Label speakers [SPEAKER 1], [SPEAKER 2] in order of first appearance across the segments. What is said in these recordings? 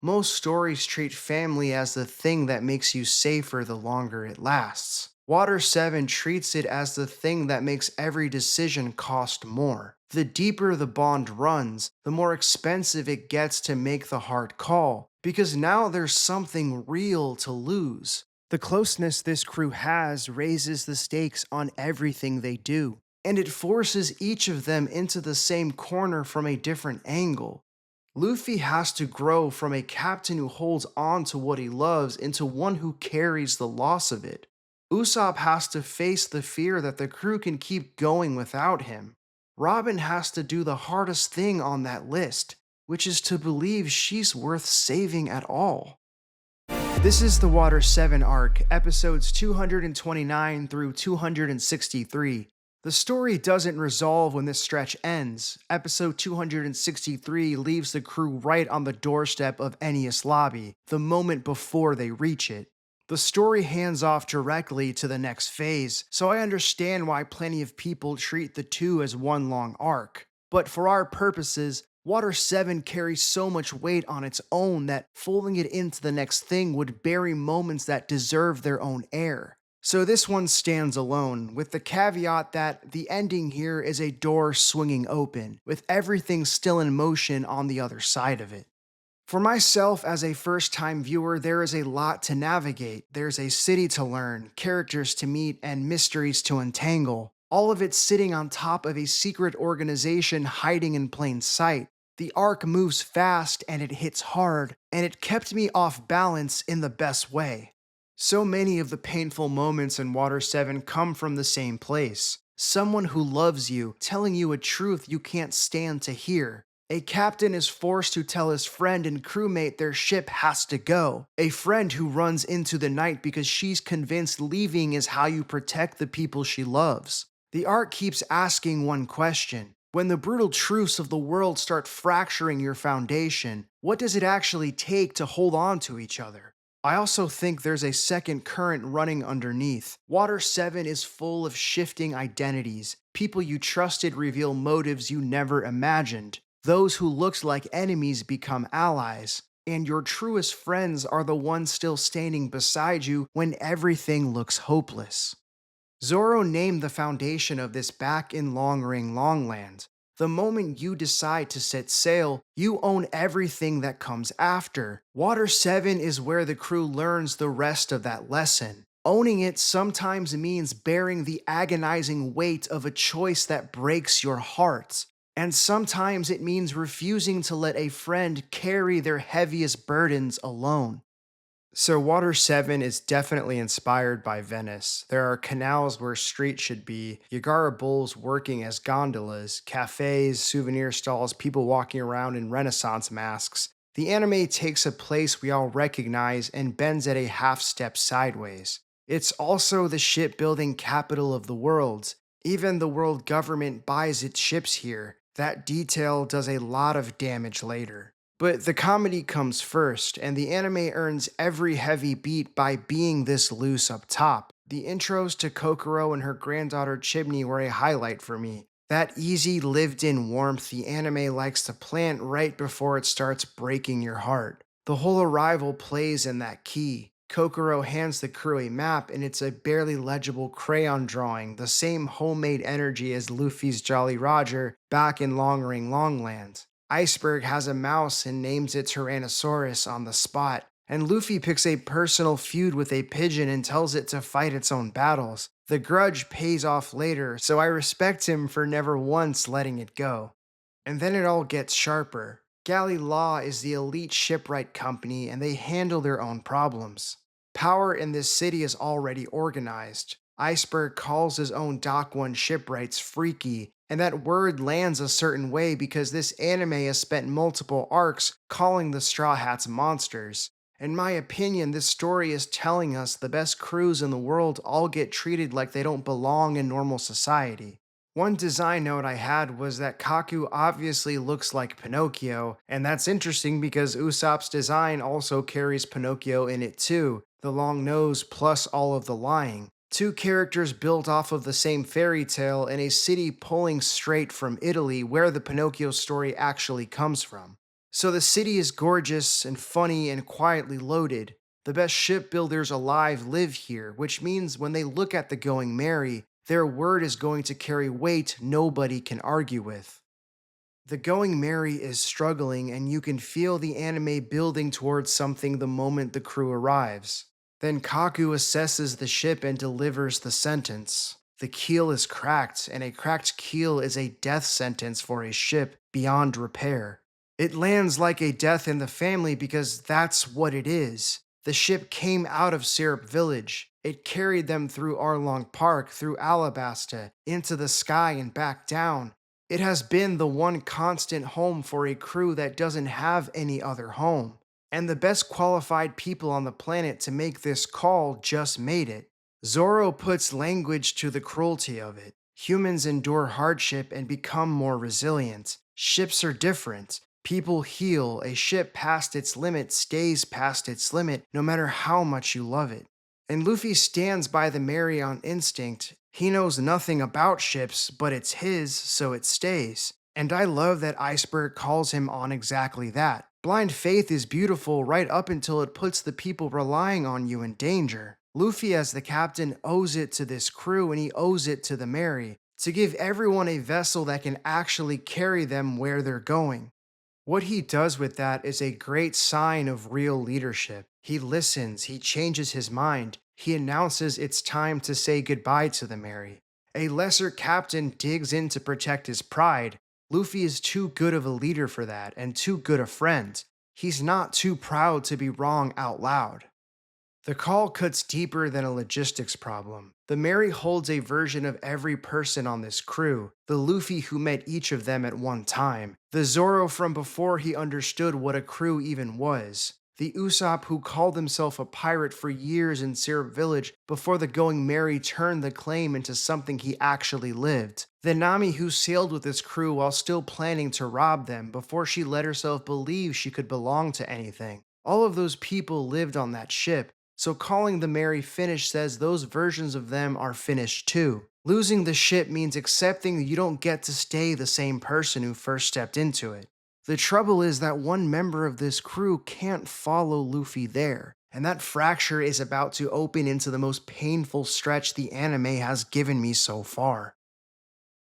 [SPEAKER 1] Most stories treat family as the thing that makes you safer the longer it lasts. Water 7 treats it as the thing that makes every decision cost more. The deeper the bond runs, the more expensive it gets to make the hard call, because now there's something real to lose. The closeness this crew has raises the stakes on everything they do, and it forces each of them into the same corner from a different angle. Luffy has to grow from a captain who holds on to what he loves into one who carries the loss of it. Usopp has to face the fear that the crew can keep going without him. Robin has to do the hardest thing on that list, which is to believe she's worth saving at all. This is the Water 7 arc, episodes 229 through 263. The story doesn't resolve when this stretch ends. Episode 263 leaves the crew right on the doorstep of Enies lobby, the moment before they reach it. The story hands off directly to the next phase, so I understand why plenty of people treat the two as one long arc. But for our purposes, Water 7 carries so much weight on its own that folding it into the next thing would bury moments that deserve their own air. So this one stands alone, with the caveat that the ending here is a door swinging open, with everything still in motion on the other side of it. For myself as a first-time viewer, there is a lot to navigate. There's a city to learn, characters to meet, and mysteries to untangle. All of it sitting on top of a secret organization hiding in plain sight. The arc moves fast and it hits hard, and it kept me off balance in the best way. So many of the painful moments in Water 7 come from the same place. Someone who loves you, telling you a truth you can't stand to hear. A captain is forced to tell his friend and crewmate their ship has to go. A friend who runs into the night because she's convinced leaving is how you protect the people she loves. The arc keeps asking one question. When the brutal truths of the world start fracturing your foundation, what does it actually take to hold on to each other? I also think there's a second current running underneath. Water 7 is full of shifting identities. People you trusted reveal motives you never imagined. Those who looked like enemies become allies. And your truest friends are the ones still standing beside you when everything looks hopeless. Zoro named the foundation of this back in Long Ring Longland. The moment you decide to set sail, you own everything that comes after. Water 7 is where the crew learns the rest of that lesson. Owning it sometimes means bearing the agonizing weight of a choice that breaks your heart. And sometimes it means refusing to let a friend carry their heaviest burdens alone. So Water 7 is definitely inspired by Venice. There are canals where streets should be, Yagara bulls working as gondolas, cafes, souvenir stalls, people walking around in Renaissance masks. The anime takes a place we all recognize and bends at a half step sideways. It's also the shipbuilding capital of the world. Even the world government buys its ships here. That detail does a lot of damage later. But the comedy comes first, and the anime earns every heavy beat by being this loose up top. The intros to Kokoro and her granddaughter Chimney were a highlight for me. That easy, lived-in warmth the anime likes to plant right before it starts breaking your heart. The whole arrival plays in that key. Kokoro hands the crew a map, and it's a barely legible crayon drawing, the same homemade energy as Luffy's Jolly Roger back in Long Ring Longland. Iceberg has a mouse and names it Tyrannosaurus on the spot, and Luffy picks a personal feud with a pigeon and tells it to fight its own battles. The grudge pays off later, so I respect him for never once letting it go. And then it all gets sharper. Galley Law is the elite shipwright company, and they handle their own problems. Power in this city is already organized. Iceberg calls his own Dock 1 shipwrights Freaky, and that word lands a certain way because this anime has spent multiple arcs calling the Straw Hats monsters. In my opinion, this story is telling us the best crews in the world all get treated like they don't belong in normal society. One design note I had was that Kaku obviously looks like Pinocchio, and that's interesting because Usopp's design also carries Pinocchio in it too, the long nose plus all of the lying. Two characters built off of the same fairy tale in a city pulling straight from Italy where the Pinocchio story actually comes from. So the city is gorgeous and funny and quietly loaded. The best shipbuilders alive live here, which means when they look at the Going Merry, their word is going to carry weight nobody can argue with. The Going Merry is struggling, and you can feel the anime building towards something the moment the crew arrives. Then Kaku assesses the ship and delivers the sentence. The keel is cracked, and a cracked keel is a death sentence for a ship beyond repair. It lands like a death in the family because that's what it is. The ship came out of Syrup Village. It carried them through Arlong Park, through Alabasta, into the sky and back down. It has been the one constant home for a crew that doesn't have any other home. And the best qualified people on the planet to make this call just made it. Zoro puts language to the cruelty of it. Humans endure hardship and become more resilient. Ships are different. People heal. A ship past its limit stays past its limit no matter how much you love it. And Luffy stands by the Mary on instinct. He knows nothing about ships, but it's his, so it stays. And I love that Iceberg calls him on exactly that. Blind faith is beautiful right up until it puts the people relying on you in danger. Luffy, as the captain, owes it to this crew and he owes it to the Mary to give everyone a vessel that can actually carry them where they're going. What he does with that is a great sign of real leadership. He listens, he changes his mind, he announces it's time to say goodbye to the Mary. A lesser captain digs in to protect his pride. Luffy is too good of a leader for that, and too good a friend. He's not too proud to be wrong out loud. The call cuts deeper than a logistics problem. The Mary holds a version of every person on this crew, the Luffy who met each of them at one time, the Zoro from before he understood what a crew even was, the Usopp who called himself a pirate for years in Syrup Village before the Going Merry turned the claim into something he actually lived, the Nami who sailed with his crew while still planning to rob them before she let herself believe she could belong to anything. All of those people lived on that ship. So calling the Mary finished says those versions of them are finished too. Losing the ship means accepting that you don't get to stay the same person who first stepped into it. The trouble is that one member of this crew can't follow Luffy there, and that fracture is about to open into the most painful stretch the anime has given me so far.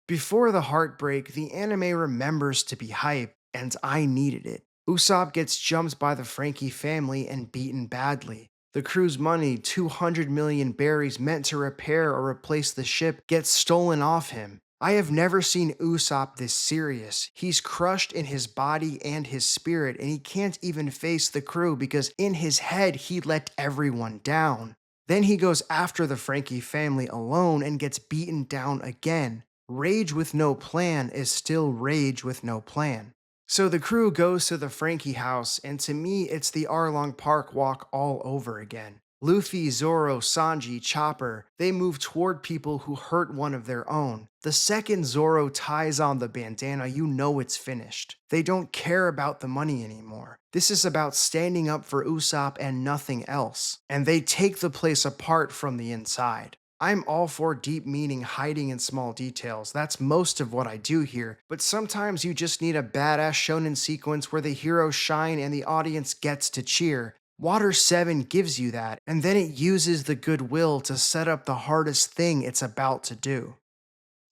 [SPEAKER 1] Before the heartbreak, the anime remembers to be hype, and I needed it. Usopp gets jumped by the Frankie family and beaten badly. The crew's money, 200 million berries meant to repair or replace the ship, gets stolen off him. I have never seen Usopp this serious. He's crushed in his body and his spirit, and he can't even face the crew because in his head he let everyone down. Then he goes after the Frankie family alone and gets beaten down again. Rage with no plan is still rage with no plan. So the crew goes to the Frankie house, and to me, it's the Arlong Park walk all over again. Luffy, Zoro, Sanji, Chopper, they move toward people who hurt one of their own. The second Zoro ties on the bandana, you know it's finished. They don't care about the money anymore. This is about standing up for Usopp and nothing else. And they take the place apart from the inside. I'm all for deep meaning hiding in small details. That's most of what I do here, but sometimes you just need a badass shonen sequence where the heroes shine and the audience gets to cheer. Water 7 gives you that, and then it uses the goodwill to set up the hardest thing it's about to do.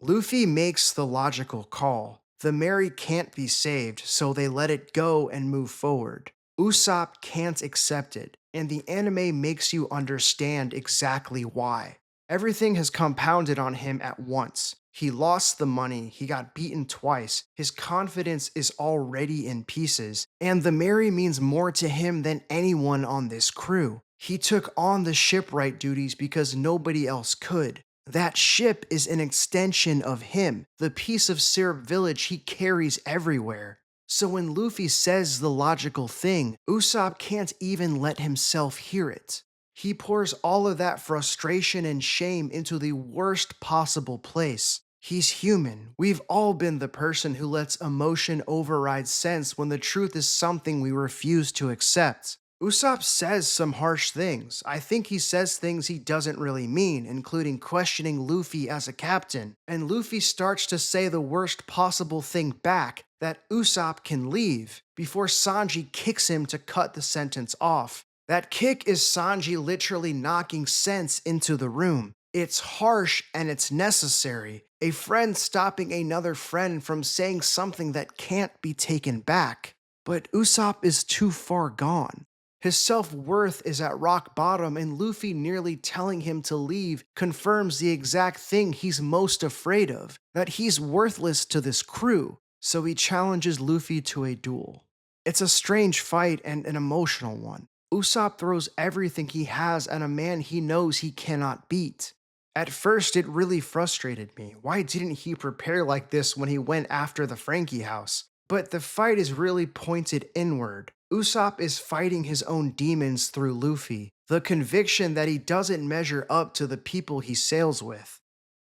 [SPEAKER 1] Luffy makes the logical call. The Mary can't be saved, so they let it go and move forward. Usopp can't accept it, and the anime makes you understand exactly why. Everything has compounded on him at once. He lost the money, he got beaten twice, his confidence is already in pieces, and the Mary means more to him than anyone on this crew. He took on the shipwright duties because nobody else could. That ship is an extension of him, the piece of Syrup Village he carries everywhere. So when Luffy says the logical thing, Usopp can't even let himself hear it. He pours all of that frustration and shame into the worst possible place. He's human. We've all been the person who lets emotion override sense when the truth is something we refuse to accept. Usopp says some harsh things. I think he says things he doesn't really mean, including questioning Luffy as a captain. And Luffy starts to say the worst possible thing back, that Usopp can leave, before Sanji kicks him to cut the sentence off. That kick is Sanji literally knocking sense into the room. It's harsh and it's necessary. A friend stopping another friend from saying something that can't be taken back. But Usopp is too far gone. His self-worth is at rock bottom, and Luffy nearly telling him to leave confirms the exact thing he's most afraid of, that he's worthless to this crew, so he challenges Luffy to a duel. It's a strange fight and an emotional one. Usopp throws everything he has at a man he knows he cannot beat. At first, it really frustrated me. Why didn't he prepare like this when he went after the Frankie house? But the fight is really pointed inward. Usopp is fighting his own demons through Luffy, the conviction that he doesn't measure up to the people he sails with.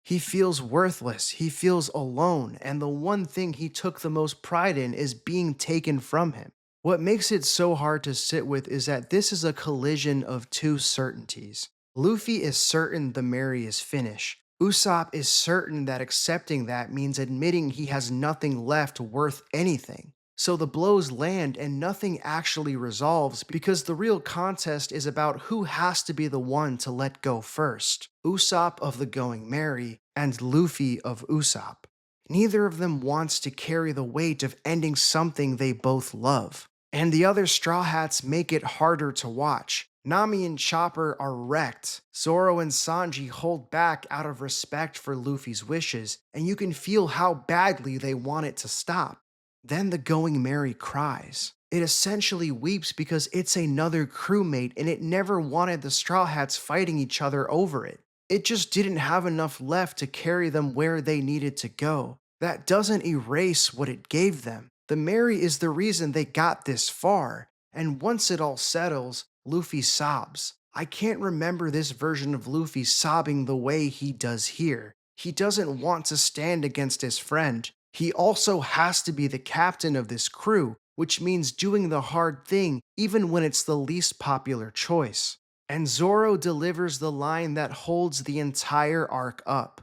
[SPEAKER 1] He feels worthless, he feels alone, and the one thing he took the most pride in is being taken from him. What makes it so hard to sit with is that this is a collision of two certainties. Luffy is certain the marry is finished. Usopp is certain that accepting that means admitting he has nothing left worth anything. So the blows land and nothing actually resolves because the real contest is about who has to be the one to let go first. Usopp of the Going Merry and Luffy of Usopp. Neither of them wants to carry the weight of ending something they both love. And the other Straw Hats make it harder to watch. Nami and Chopper are wrecked. Zoro and Sanji hold back out of respect for Luffy's wishes, and you can feel how badly they want it to stop. Then the Going Merry cries. It essentially weeps because it's another crewmate and it never wanted the Straw Hats fighting each other over it. It just didn't have enough left to carry them where they needed to go. That doesn't erase what it gave them. The Merry is the reason they got this far, and once it all settles, Luffy sobs. I can't remember this version of Luffy sobbing the way he does here. He doesn't want to stand against his friend. He also has to be the captain of this crew, which means doing the hard thing even when it's the least popular choice. And Zoro delivers the line that holds the entire arc up.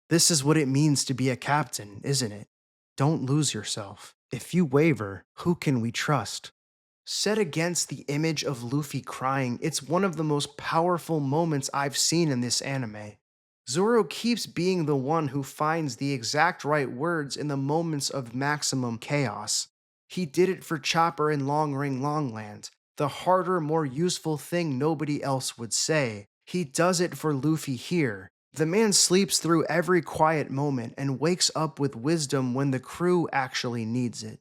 [SPEAKER 1] This is what it means to be a captain, isn't it? Don't lose yourself. If you waver, who can we trust? Set against the image of Luffy crying, it's one of the most powerful moments I've seen in this anime. Zoro keeps being the one who finds the exact right words in the moments of maximum chaos. He did it for Chopper in Long Ring Longland, the harder, more useful thing nobody else would say. He does it for Luffy here. The man sleeps through every quiet moment and wakes up with wisdom when the crew actually needs it.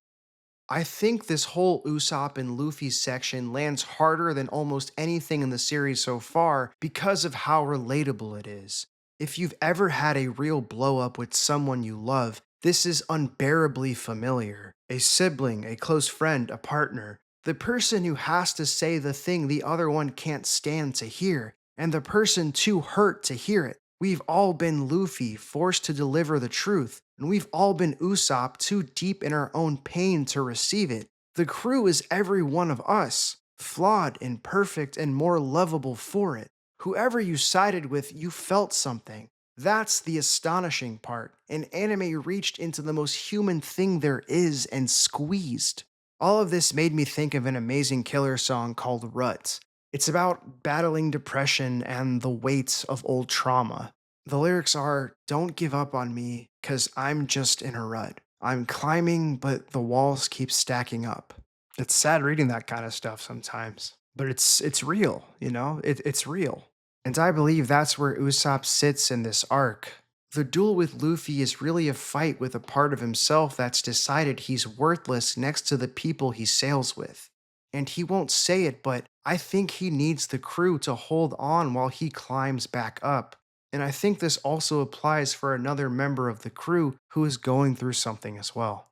[SPEAKER 1] I think this whole Usopp and Luffy section lands harder than almost anything in the series so far because of how relatable it is. If you've ever had a real blow up with someone you love, this is unbearably familiar. A sibling, a close friend, a partner. The person who has to say the thing the other one can't stand to hear, and the person too hurt to hear it. We've all been Luffy, forced to deliver the truth, and we've all been Usopp, too deep in our own pain to receive it. The crew is every one of us, flawed, imperfect, and more lovable for it. Whoever you sided with, you felt something. That's the astonishing part. An anime reached into the most human thing there is and squeezed. All of this made me think of an amazing killer song called Rut. It's about battling depression and the weight of old trauma. The lyrics are, "Don't give up on me, 'cause I'm just in a rut. I'm climbing, but the walls keep stacking up." It's sad reading that kind of stuff sometimes, but it's real, you know? It's real. And I believe that's where Usopp sits in this arc. The duel with Luffy is really a fight with a part of himself that's decided he's worthless next to the people he sails with. And he won't say it, but I think he needs the crew to hold on while he climbs back up. And I think this also applies for another member of the crew who is going through something as well.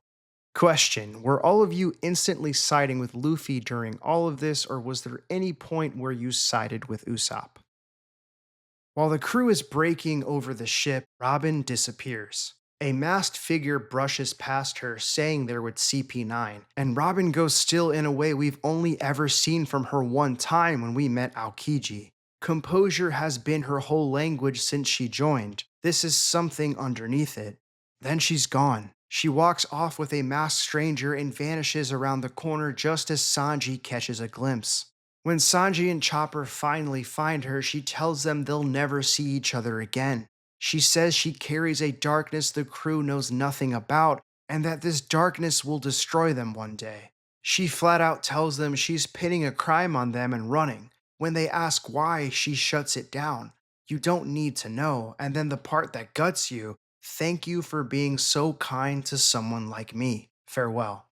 [SPEAKER 1] Question: were all of you instantly siding with Luffy during all of this, or was there any point where you sided with Usopp? While the crew is breaking over the ship, Robin disappears. A masked figure brushes past her, saying they're with CP9, and Robin goes still in a way we've only ever seen from her one time when we met Aokiji. Composure has been her whole language since she joined. This is something underneath it. Then she's gone. She walks off with a masked stranger and vanishes around the corner just as Sanji catches a glimpse. When Sanji and Chopper finally find her, she tells them they'll never see each other again. She says she carries a darkness the crew knows nothing about, and that this darkness will destroy them one day. She flat out tells them she's pinning a crime on them and running. When they ask why, she shuts it down. You don't need to know, and then the part that guts you, thank you for being so kind to someone like me. Farewell.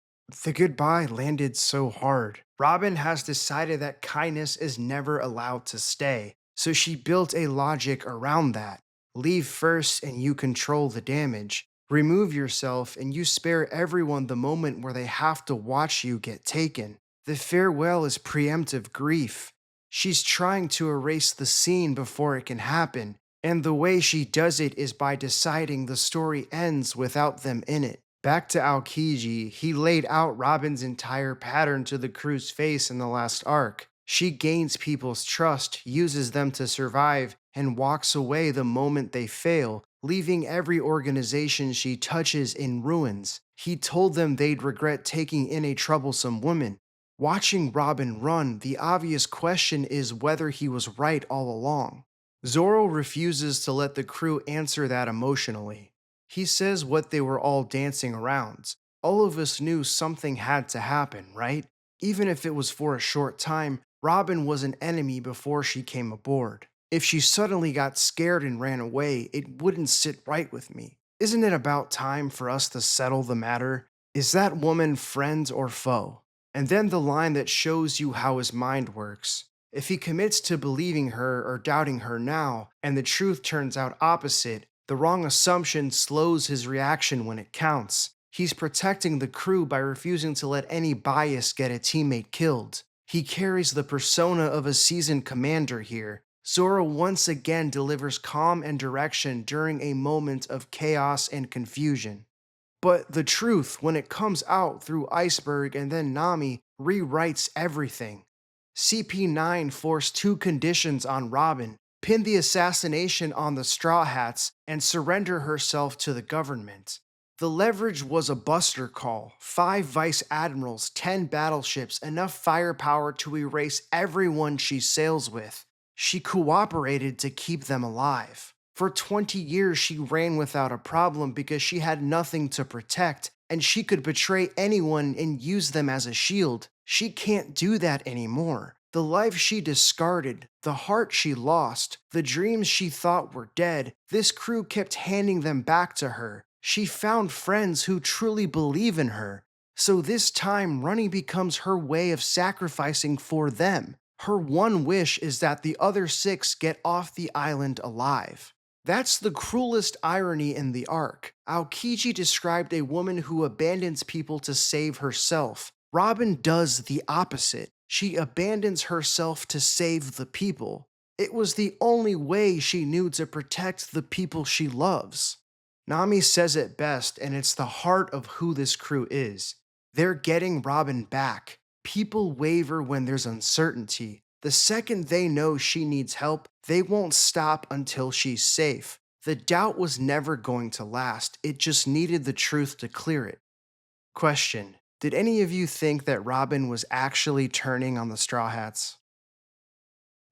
[SPEAKER 1] The goodbye landed so hard. Robin has decided that kindness is never allowed to stay, so she built a logic around that. Leave first and you control the damage. Remove yourself and you spare everyone the moment where they have to watch you get taken. The farewell is preemptive grief. She's trying to erase the scene before it can happen, and the way she does it is by deciding the story ends without them in it. Back to Aokiji, he laid out Robin's entire pattern to the crew's face in the last arc. She gains people's trust, uses them to survive, and walks away the moment they fail, leaving every organization she touches in ruins. He told them they'd regret taking in a troublesome woman. Watching Robin run, the obvious question is whether he was right all along. Zoro refuses to let the crew answer that emotionally. He says what they were all dancing around. All of us knew something had to happen, right? Even if it was for a short time, Robin was an enemy before she came aboard. If she suddenly got scared and ran away, it wouldn't sit right with me. Isn't it about time for us to settle the matter? Is that woman friend or foe? And then the line that shows you how his mind works. If he commits to believing her or doubting her now, and the truth turns out opposite, the wrong assumption slows his reaction when it counts. He's protecting the crew by refusing to let any bias get a teammate killed. He carries the persona of a seasoned commander here. Zoro once again delivers calm and direction during a moment of chaos and confusion. But the truth, when it comes out through Iceberg and then Nami, rewrites everything. CP9 forced two conditions on Robin: pin the assassination on the Straw Hats and surrender herself to the government. The leverage was a buster call: 5 vice admirals, 10 battleships, enough firepower to erase everyone she sails with. She cooperated to keep them alive. For 20 years, she ran without a problem because she had nothing to protect, and she could betray anyone and use them as a shield. She can't do that anymore. The life she discarded, the heart she lost, the dreams she thought were dead, this crew kept handing them back to her. She found friends who truly believe in her. So this time, running becomes her way of sacrificing for them. Her one wish is that the other 6 get off the island alive. That's the cruelest irony in the arc. Aokiji described a woman who abandons people to save herself. Robin does the opposite. She abandons herself to save the people. It was the only way she knew to protect the people she loves. Nami says it best, and it's the heart of who this crew is. They're getting Robin back. People waver when there's uncertainty. The second they know she needs help, they won't stop until she's safe. The doubt was never going to last, it just needed the truth to clear it. Question: did any of you think that Robin was actually turning on the Straw Hats?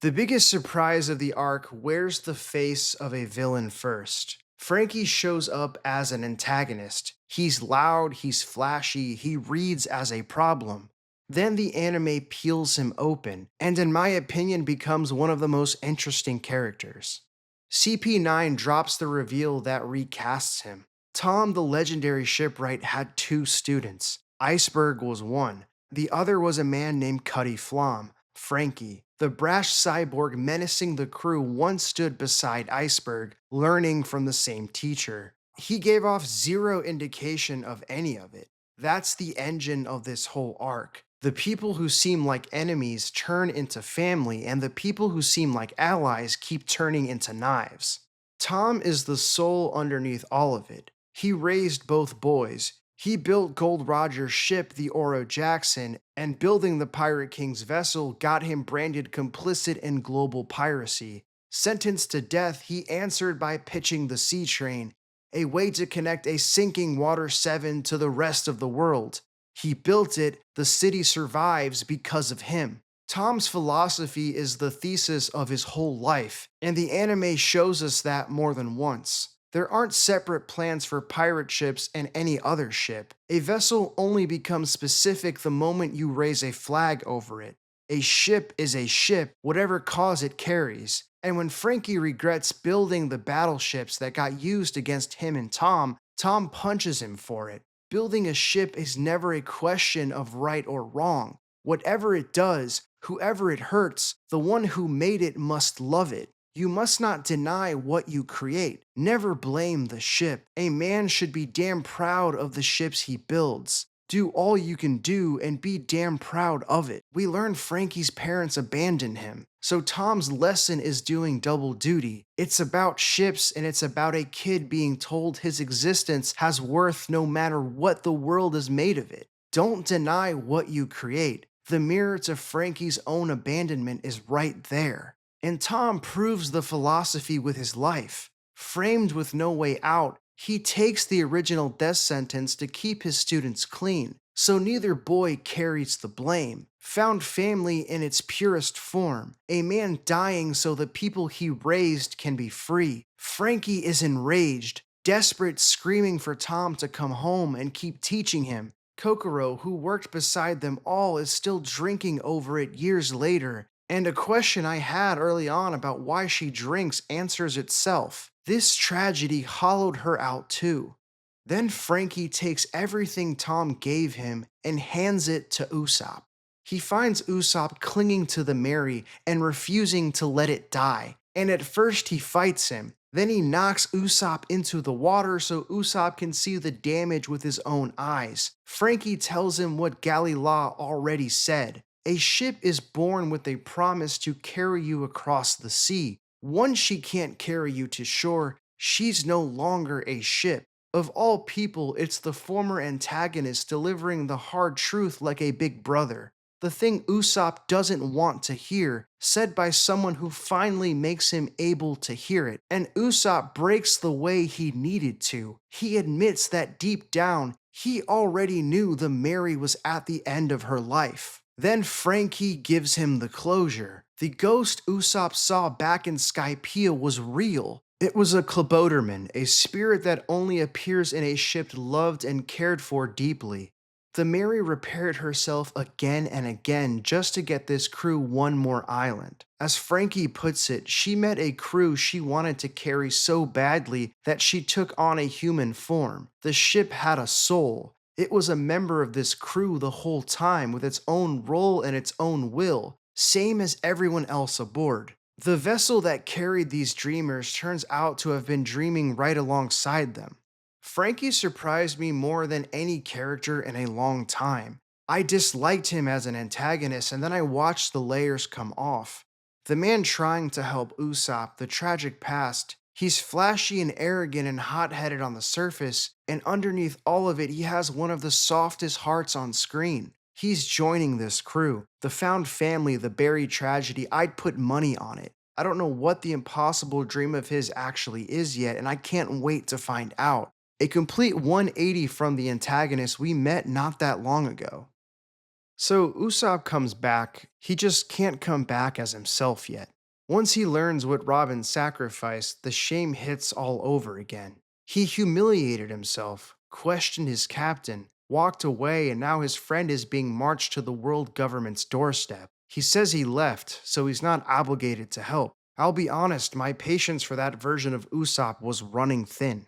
[SPEAKER 1] The biggest surprise of the arc wears the face of a villain first. Frankie shows up as an antagonist. He's loud, he's flashy, he reads as a problem. Then the anime peels him open, and in my opinion becomes one of the most interesting characters. CP9 drops the reveal that recasts him. Tom, the legendary shipwright, had 2 students. Iceberg was one. The other was a man named Cutty Flom, Frankie. The brash cyborg menacing the crew once stood beside Iceberg, learning from the same teacher. He gave off zero indication of any of it. That's the engine of this whole arc. The people who seem like enemies turn into family, and the people who seem like allies keep turning into knives. Tom is the soul underneath all of it. He raised both boys. He built Gold Roger's ship, the Oro Jackson, and building the Pirate King's vessel got him branded complicit in global piracy. Sentenced to death, he answered by pitching the Sea Train, a way to connect a sinking Water 7 to the rest of the world. He built it, the city survives because of him. Tom's philosophy is the thesis of his whole life, and the anime shows us that more than once. There aren't separate plans for pirate ships and any other ship. A vessel only becomes specific the moment you raise a flag over it. A ship is a ship, whatever cause it carries. And when Frankie regrets building the battleships that got used against him and Tom, Tom punches him for it. Building a ship is never a question of right or wrong. Whatever it does, whoever it hurts, the one who made it must love it. You must not deny what you create. Never blame the ship. A man should be damn proud of the ships he builds. Do all you can do and be damn proud of it. We learn Frankie's parents abandoned him, so Tom's lesson is doing double duty. It's about ships and it's about a kid being told his existence has worth no matter what the world is made of it. Don't deny what you create. The mirror to Frankie's own abandonment is right there. And Tom proves the philosophy with his life. Framed with no way out, he takes the original death sentence to keep his students clean, so neither boy carries the blame. Found family in its purest form, a man dying so the people he raised can be free. Frankie is enraged, desperate, screaming for Tom to come home and keep teaching him. Kokoro, who worked beside them all, is still drinking over it years later, and a question I had early on about why she drinks answers itself. This tragedy hollowed her out too. Then Frankie takes everything Tom gave him and hands it to Usopp. He finds Usopp clinging to the Mary and refusing to let it die, and at first he fights him. Then he knocks Usopp into the water so Usopp can see the damage with his own eyes. Frankie tells him what Galila already said. A ship is born with a promise to carry you across the sea. Once she can't carry you to shore, she's no longer a ship. Of all people, it's the former antagonist delivering the hard truth like a big brother. The thing Usopp doesn't want to hear, said by someone who finally makes him able to hear it. And Usopp breaks the way he needed to. He admits that deep down, he already knew the Mary was at the end of her life. Then Frankie gives him the closure. The ghost Usopp saw back in Skypiea was real. It was a Kleboterman, a spirit that only appears in a ship loved and cared for deeply. The Mary repaired herself again and again just to get this crew one more island. As Frankie puts it, she met a crew she wanted to carry so badly that she took on a human form. The ship had a soul. It was a member of this crew the whole time with its own role and its own will, same as everyone else aboard. The vessel that carried these dreamers turns out to have been dreaming right alongside them. Frankie surprised me more than any character in a long time. I disliked him as an antagonist, and then I watched the layers come off. The man trying to help Usopp, the tragic past, he's flashy and arrogant and hot-headed on the surface, and underneath all of it he has one of the softest hearts on screen. He's joining this crew. The found family, the buried tragedy, I'd put money on it. I don't know what the impossible dream of his actually is yet, and I can't wait to find out. A complete 180 from the antagonist we met not that long ago. So Usopp comes back, he just can't come back as himself yet. Once he learns what Robin sacrificed, the shame hits all over again. He humiliated himself, questioned his captain, walked away, and now his friend is being marched to the world government's doorstep. He says he left, so he's not obligated to help. I'll be honest, my patience for that version of Usopp was running thin.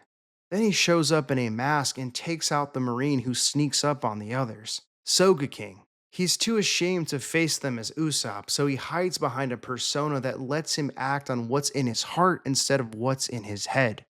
[SPEAKER 1] Then he shows up in a mask and takes out the Marine who sneaks up on the others, Soga King. He's too ashamed to face them as Usopp, so he hides behind a persona that lets him act on what's in his heart instead of what's in his head.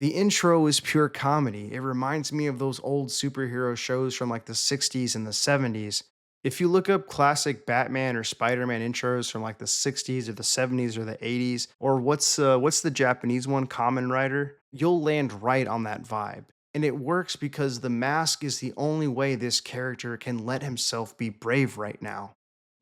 [SPEAKER 1] The intro is pure comedy. It reminds me of those old superhero shows from like the 60s and the 70s. If you look up classic Batman or Spider-Man intros from like the 60s or the 70s or the 80s, or what's the Japanese one, Kamen Rider, you'll land right on that vibe. And it works because the mask is the only way this character can let himself be brave right now.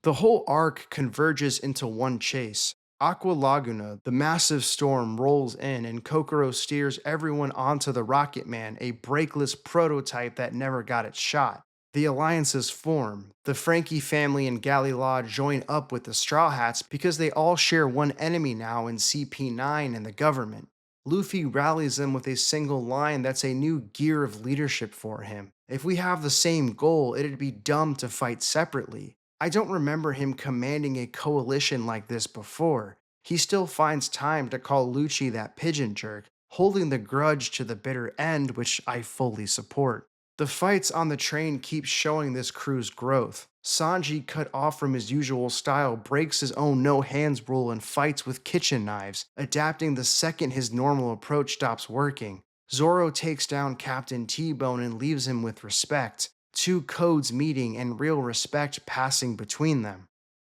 [SPEAKER 1] The whole arc converges into one chase. Aqua Laguna, the massive storm, rolls in, and Kokoro steers everyone onto the Rocket Man, a brakeless prototype that never got its shot. The alliances form. The Frankie family and Galilad join up with the Straw Hats because they all share one enemy now in CP9 and the government. Luffy rallies them with a single line that's a new gear of leadership for him. If we have the same goal, it'd be dumb to fight separately. I don't remember him commanding a coalition like this before. He still finds time to call Lucci that pigeon jerk, holding the grudge to the bitter end, which I fully support. The fights on the train keep showing this crew's growth. Sanji, cut off from his usual style, breaks his own no hands rule and fights with kitchen knives, adapting the second his normal approach stops working. Zoro takes down Captain T-Bone and leaves him with respect, two codes meeting and real respect passing between them.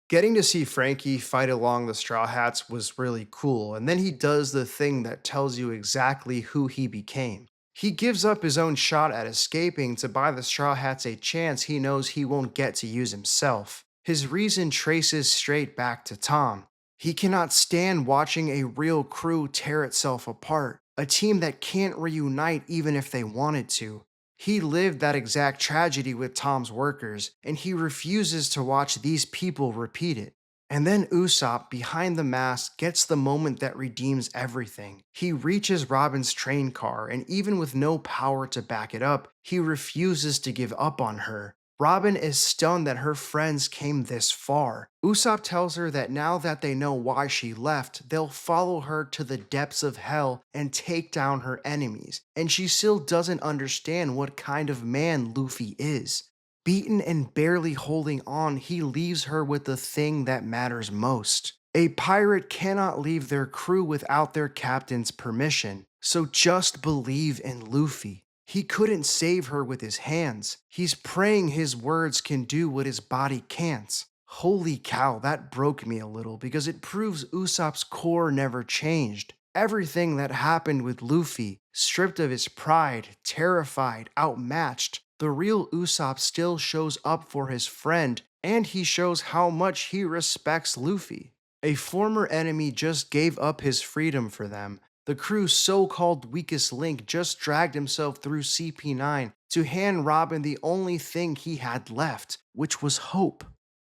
[SPEAKER 1] Getting to see Frankie fight along the Straw Hats was really cool, and then he does the thing that tells you exactly who he became. He gives up his own shot at escaping to buy the Straw Hats a chance he knows he won't get to use himself. His reason traces straight back to Tom. He cannot stand watching a real crew tear itself apart, a team that can't reunite even if they wanted to. He lived that exact tragedy with Tom's workers, and he refuses to watch these people repeat it. And then Usopp, behind the mask, gets the moment that redeems everything. He reaches Robin's train car, and even with no power to back it up, he refuses to give up on her. Robin is stunned that her friends came this far. Usopp tells her that now that they know why she left, they'll follow her to the depths of hell and take down her enemies. And she still doesn't understand what kind of man Luffy is. Beaten and barely holding on, he leaves her with the thing that matters most. A pirate cannot leave their crew without their captain's permission, so just believe in Luffy. He couldn't save her with his hands. He's praying his words can do what his body can't. Holy cow, that broke me a little because it proves Usopp's core never changed. Everything that happened with Luffy, stripped of his pride, terrified, outmatched, the real Usopp still shows up for his friend, and he shows how much he respects Luffy. A former enemy just gave up his freedom for them. The crew's so-called weakest link just dragged himself through CP9 to hand Robin the only thing he had left, which was hope.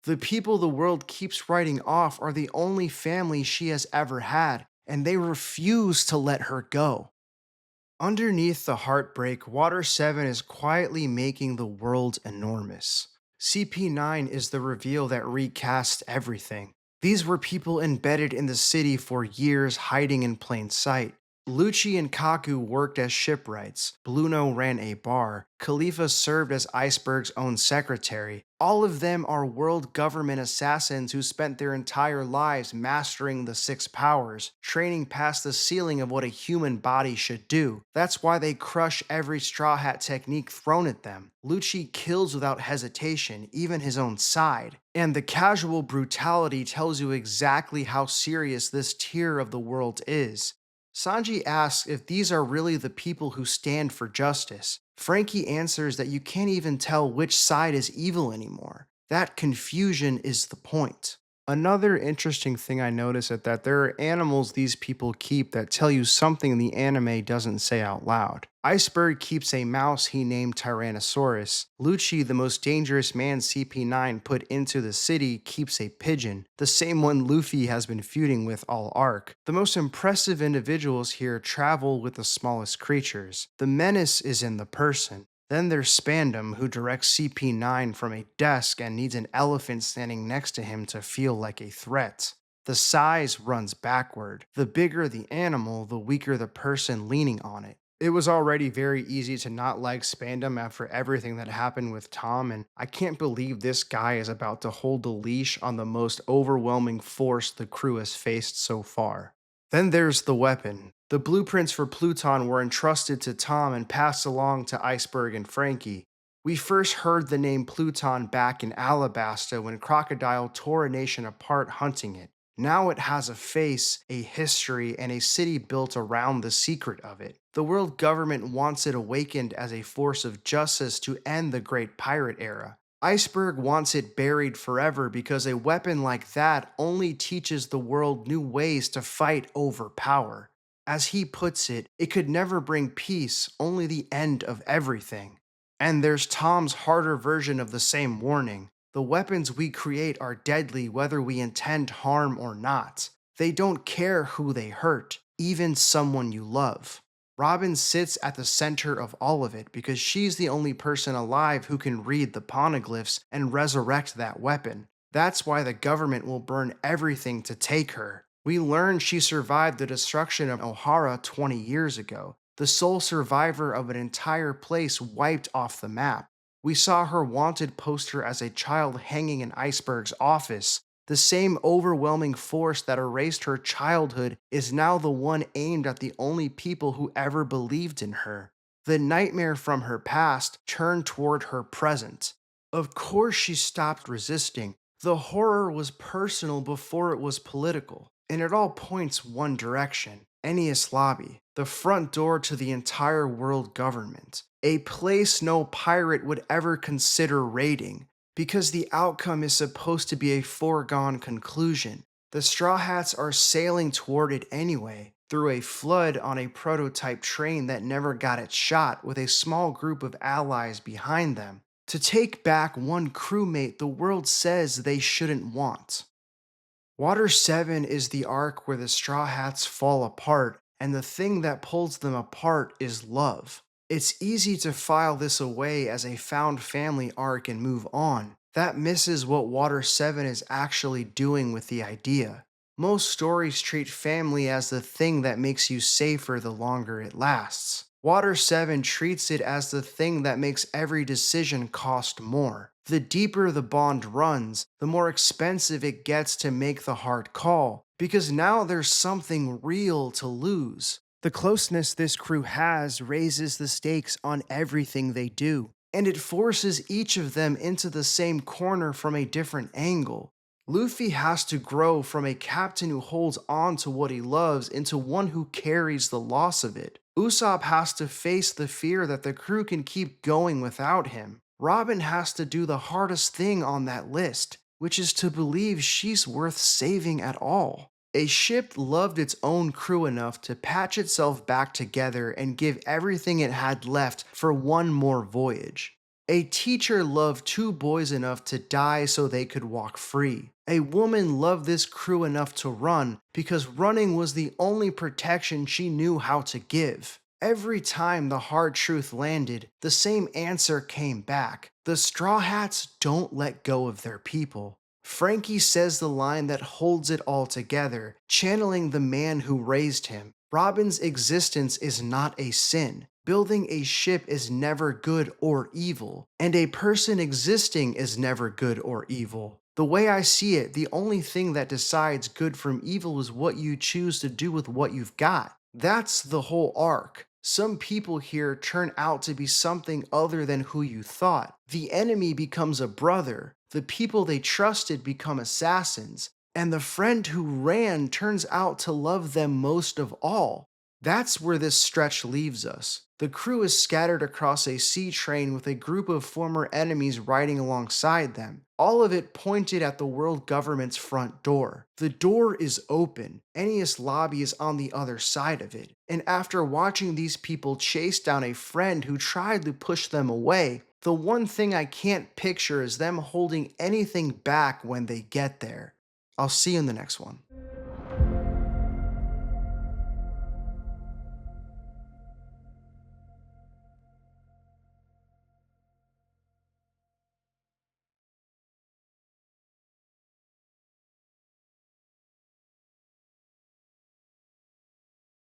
[SPEAKER 1] The people the world keeps writing off are the only family she has ever had, and they refuse to let her go. Underneath the heartbreak, Water 7 is quietly making the world enormous. CP9 is the reveal that recasts everything. These were people embedded in the city for years, hiding in plain sight. Lucci and Kaku worked as shipwrights, Bluno ran a bar, Khalifa served as Iceberg's own secretary. All of them are world government assassins who spent their entire lives mastering the six powers, training past the ceiling of what a human body should do. That's why they crush every Straw Hat technique thrown at them. Lucci kills without hesitation, even his own side. And the casual brutality tells you exactly how serious this tier of the world is. Sanji asks if these are really the people who stand for justice. Frankie answers that you can't even tell which side is evil anymore. That confusion is the point. Another interesting thing I notice is that there are animals these people keep that tell you something the anime doesn't say out loud. Iceberg keeps a mouse he named Tyrannosaurus. Lucci, the most dangerous man CP9 put into the city, keeps a pigeon, the same one Luffy has been feuding with all arc. The most impressive individuals here travel with the smallest creatures. The menace is in the person. Then there's Spandam, who directs CP9 from a desk and needs an elephant standing next to him to feel like a threat. The size runs backward. The bigger the animal, the weaker the person leaning on it. It was already very easy to not like Spandam after everything that happened with Tom, and I can't believe this guy is about to hold the leash on the most overwhelming force the crew has faced so far. Then there's the weapon. The blueprints for Pluton were entrusted to Tom and passed along to Iceberg and Frankie. We first heard the name Pluton back in Alabasta when Crocodile tore a nation apart hunting it. Now it has a face, a history, and a city built around the secret of it. The world government wants it awakened as a force of justice to end the Great Pirate Era. Iceberg wants it buried forever because a weapon like that only teaches the world new ways to fight over power. As he puts it, it could never bring peace, only the end of everything. And there's Tom's harder version of the same warning. The weapons we create are deadly whether we intend harm or not. They don't care who they hurt, even someone you love. Robin sits at the center of all of it because she's the only person alive who can read the poneglyphs and resurrect that weapon. That's why the government will burn everything to take her. We learn she survived the destruction of O'Hara 20 years ago, the sole survivor of an entire place wiped off the map. We saw her wanted poster as a child hanging in Iceberg's office. The same overwhelming force that erased her childhood is now the one aimed at the only people who ever believed in her. The nightmare from her past turned toward her present. Of course, she stopped resisting. The horror was personal before it was political, and it all points one direction: Enies Lobby, the front door to the entire world government. A place no pirate would ever consider raiding, because the outcome is supposed to be a foregone conclusion. The Straw Hats are sailing toward it anyway, through a flood on a prototype train that never got its shot, with a small group of allies behind them, to take back one crewmate the world says they shouldn't want. Water 7 is the arc where the Straw Hats fall apart, and the thing that pulls them apart is love. It's easy to file this away as a found family arc and move on. That misses what Water 7 is actually doing with the idea. Most stories treat family as the thing that makes you safer the longer it lasts. Water 7 treats it as the thing that makes every decision cost more. The deeper the bond runs, the more expensive it gets to make the hard call, because now there's something real to lose. The closeness this crew has raises the stakes on everything they do, and it forces each of them into the same corner from a different angle. Luffy has to grow from a captain who holds on to what he loves into one who carries the loss of it. Usopp has to face the fear that the crew can keep going without him. Robin has to do the hardest thing on that list, which is to believe she's worth saving at all. A ship loved its own crew enough to patch itself back together and give everything it had left for one more voyage. A teacher loved two boys enough to die so they could walk free. A woman loved this crew enough to run because running was the only protection she knew how to give. Every time the hard truth landed, the same answer came back. The Straw Hats don't let go of their people. Frankie says the line that holds it all together, channeling the man who raised him. Robin's existence is not a sin. Building a ship is never good or evil, and a person existing is never good or evil. The way I see it, the only thing that decides good from evil is what you choose to do with what you've got. That's the whole arc. Some people here turn out to be something other than who you thought. The enemy becomes a brother, the people they trusted become assassins, and the friend who ran turns out to love them most of all. That's where this stretch leaves us. The crew is scattered across a sea train with a group of former enemies riding alongside them. All of it pointed at the world government's front door. The door is open. Enies Lobby is on the other side of it. And after watching these people chase down a friend who tried to push them away, the one thing I can't picture is them holding anything back when they get there. I'll see you in the next one.